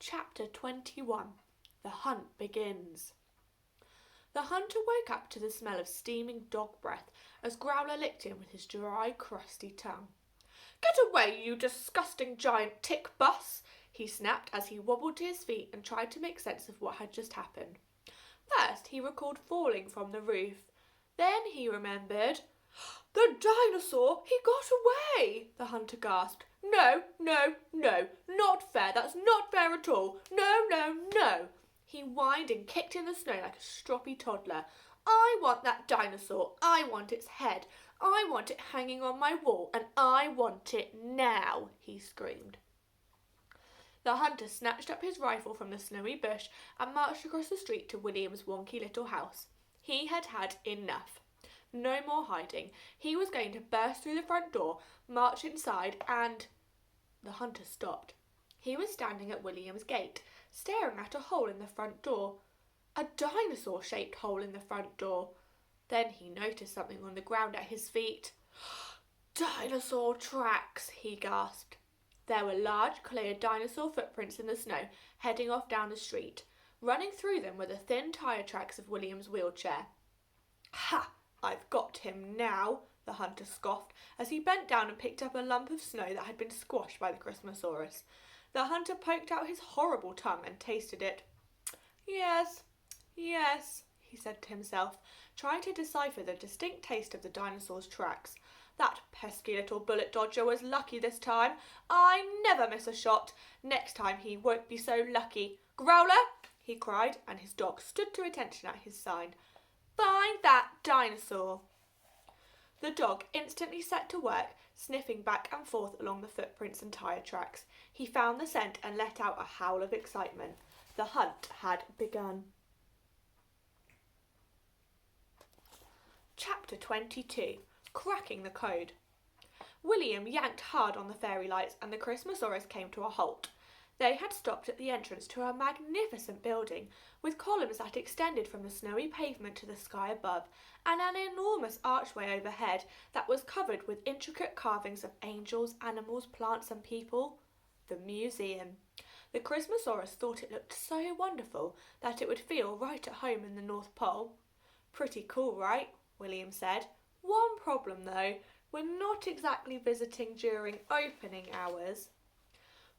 Chapter 21. The Hunt Begins. The hunter woke up to the smell of steaming dog breath as Growler licked him with his dry, crusty tongue. "Get away, you disgusting giant tick bus!" he snapped as he wobbled to his feet and tried to make sense of what had just happened. First, he recalled falling from the roof. Then he remembered. "The dinosaur! He got away!" the hunter gasped. No, not fair. That's not fair at all. No. He whined and kicked in the snow like a stroppy toddler. "I want that dinosaur. I want its head. I want it hanging on my wall, and I want it now," he screamed. The hunter snatched up his rifle from the snowy bush and marched across the street to William's wonky little house. He had had enough. No more hiding. He was going to burst through the front door, march inside, and... The hunter stopped. He was standing at William's gate, staring at a hole in the front door. A dinosaur-shaped hole in the front door. Then he noticed something on the ground at his feet. "Dinosaur tracks!" he gasped. There were large, clear dinosaur footprints in the snow, heading off down the street. Running through them were the thin tyre tracks of William's wheelchair. "Ha! I've got him now," the hunter scoffed as he bent down and picked up a lump of snow that had been squashed by the Christmasaurus. The hunter poked out his horrible tongue and tasted it. Yes, he said to himself, trying to decipher the distinct taste of the dinosaur's tracks. "That pesky little bullet dodger was lucky this time. I never miss a shot. Next time he won't be so lucky. Growler!" he cried, and his dog stood to attention at his side. "Find that dinosaur!" The dog instantly set to work, sniffing back and forth along the footprints and tyre tracks. He found the scent and let out a howl of excitement. The hunt had begun. Chapter 22. Cracking the Code. William yanked hard on the fairy lights and the Christmasaurus came to a halt. They had stopped at the entrance to a magnificent building with columns that extended from the snowy pavement to the sky above and an enormous archway overhead that was covered with intricate carvings of angels, animals, plants and people. The museum. The Christmasaurus thought it looked so wonderful that it would feel right at home in the North Pole. "Pretty cool, right?" William said. "One problem though, we're not exactly visiting during opening hours."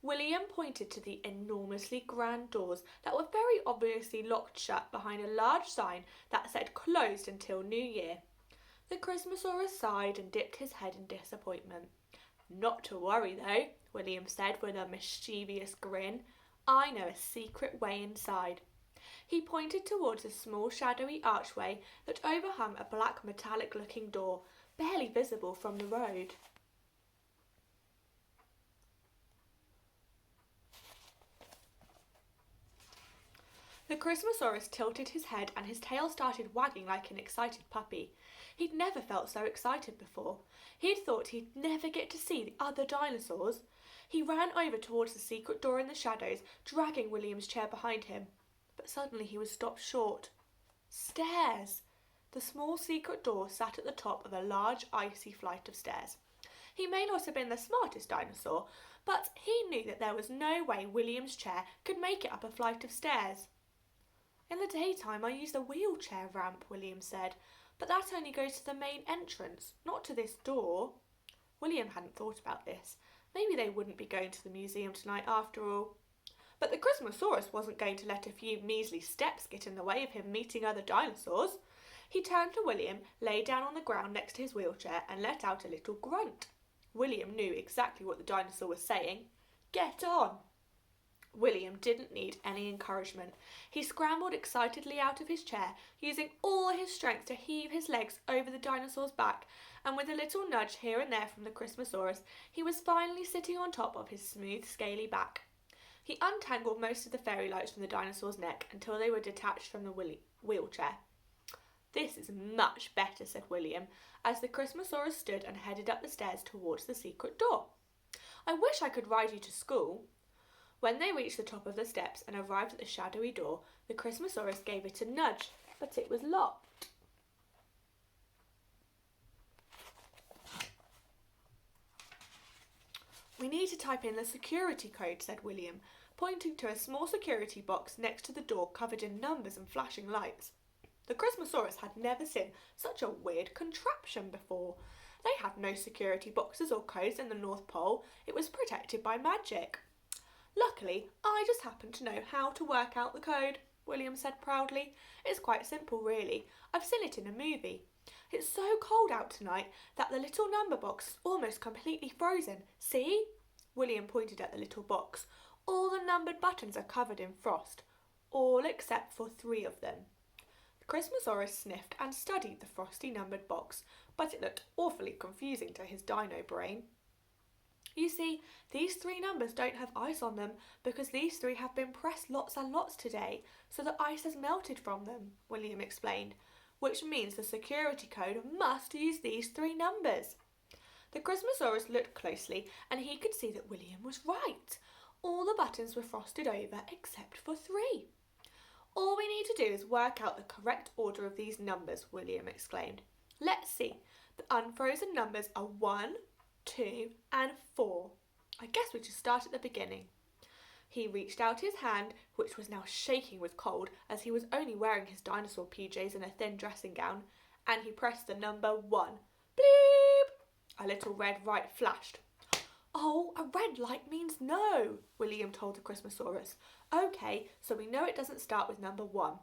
William pointed to the enormously grand doors that were very obviously locked shut behind a large sign that said "Closed until New Year." The Christmasaurus sighed and dipped his head in disappointment. "Not to worry though," William said with a mischievous grin. "I know a secret way inside." He pointed towards a small shadowy archway that overhung a black metallic-looking door, barely visible from the road. The Christmasaurus tilted his head and his tail started wagging like an excited puppy. He'd never felt so excited before. He'd thought he'd never get to see the other dinosaurs. He ran over towards the secret door in the shadows, dragging William's chair behind him. But suddenly he was stopped short. Stairs! The small secret door sat at the top of a large icy flight of stairs. He may not have been the smartest dinosaur, but he knew that there was no way William's chair could make it up a flight of stairs. "In the daytime I use the wheelchair ramp," William said, "but that only goes to the main entrance, not to this door." William hadn't thought about this. Maybe they wouldn't be going to the museum tonight after all. But the Christmasaurus wasn't going to let a few measly steps get in the way of him meeting other dinosaurs. He turned to William, lay down on the ground next to his wheelchair and let out a little grunt. William knew exactly what the dinosaur was saying. "Get on!" William didn't need any encouragement. He scrambled excitedly out of his chair, using all his strength to heave his legs over the dinosaur's back, and with a little nudge here and there from the Christmasaurus, he was finally sitting on top of his smooth, scaly back. He untangled most of the fairy lights from the dinosaur's neck until they were detached from the wheelchair. "This is much better," said William, as the Christmasaurus stood and headed up the stairs towards the secret door. "I wish I could ride you to school." When they reached the top of the steps and arrived at the shadowy door, the Christmasaurus gave it a nudge, but it was locked. We need to type in the security code, said William, pointing to a small security box next to the door covered in numbers and flashing lights. The Christmasaurus had never seen such a weird contraption before. They had no security boxes or codes in the North Pole. It was protected by magic. Luckily, I just happen to know how to work out the code, William said proudly. It's quite simple, really. I've seen it in a movie. It's so cold out tonight that the little number box is almost completely frozen. See? William pointed at the little box. All the numbered buttons are covered in frost, all except for 3 of them. The Christmasaurus sniffed and studied the frosty numbered box, but it looked awfully confusing to his dino brain. You see, these 3 numbers don't have ice on them because these 3 have been pressed lots and lots today, so the ice has melted from them, William explained, which means the security code must use these 3 numbers. The Christmasaurus looked closely and he could see that William was right. All the buttons were frosted over except for 3. All we need to do is work out the correct order of these numbers, William exclaimed. Let's see. The unfrozen numbers are 1, 2 and 4. I guess we should start at the beginning. He reached out his hand, which was now shaking with cold as he was only wearing his dinosaur PJs and a thin dressing gown, and he pressed the number 1. Bleep! A little red light flashed. Oh, a red light means no, William told the Christmasaurus. Okay, so we know it doesn't start with number 1.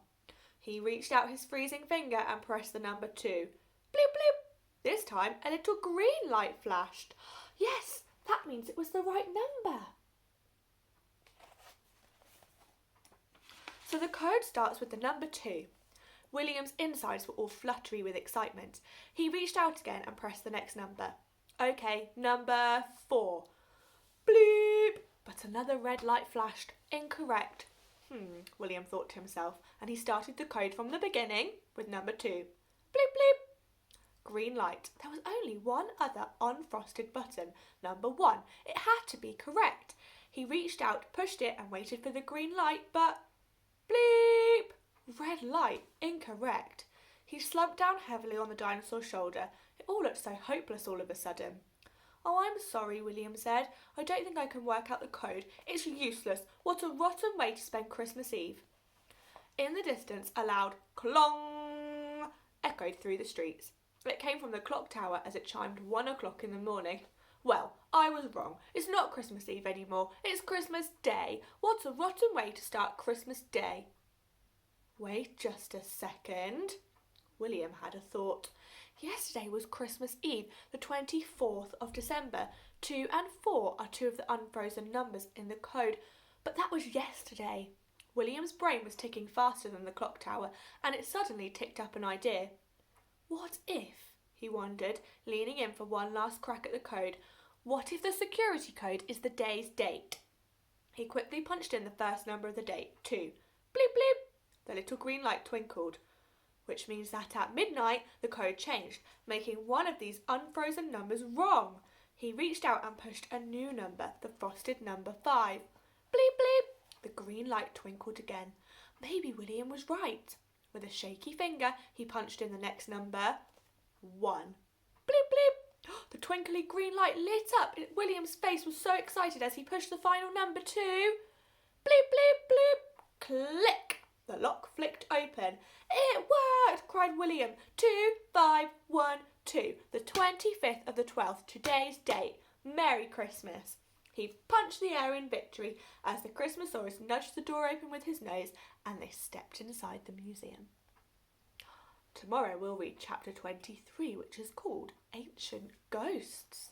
He reached out his freezing finger and pressed the number 2. Bleep, bleep. This time a little green light flashed. Yes, that means it was the right number. So the code starts with the number 2. William's insides were all fluttery with excitement. He reached out again and pressed the next number. Okay, number 4. Bleep! But another red light flashed. Incorrect. William thought to himself, and he started the code from the beginning with number 2. Bleep, bleep! Green light. There was only one other unfrosted button, number 1. It had to be correct. He reached out, pushed it, and waited for the green light, but... Bleep! Red light. Incorrect. He slumped down heavily on the dinosaur's shoulder. It all looked so hopeless all of a sudden. Oh, I'm sorry, William said. I don't think I can work out the code. It's useless. What a rotten way to spend Christmas Eve. In the distance, a loud clong echoed through the streets. It came from the clock tower as it chimed 1 o'clock in the morning. Well, I was wrong. It's not Christmas Eve anymore. It's Christmas Day. What a rotten way to start Christmas Day. Wait just a second. William had a thought. Yesterday was Christmas Eve, the 24th of December. 2 and 4 are 2 of the unfrozen numbers in the code, but that was yesterday. William's brain was ticking faster than the clock tower, and it suddenly ticked up an idea. What if, he wondered, leaning in for one last crack at the code, what if the security code is the day's date? He quickly punched in the first number of the date, 2. Bleep, bleep! The little green light twinkled, which means that at midnight the code changed, making one of these unfrozen numbers wrong. He reached out and pushed a new number, the frosted number 5. Bleep, bleep! The green light twinkled again. Maybe William was right. With a shaky finger, he punched in the next number, 1. Bleep, bleep! The twinkly green light lit up. William's face was so excited as he pushed the final number 2. Bleep, bleep, bleep! Click! The lock flicked open. It worked, cried William. 2, 5, 1, 2. The 25th of the 12th, today's date. Merry Christmas. He punched the air in victory as the Christmasaurus nudged the door open with his nose and they stepped inside the museum. Tomorrow we'll read chapter 23, which is called Ancient Ghosts.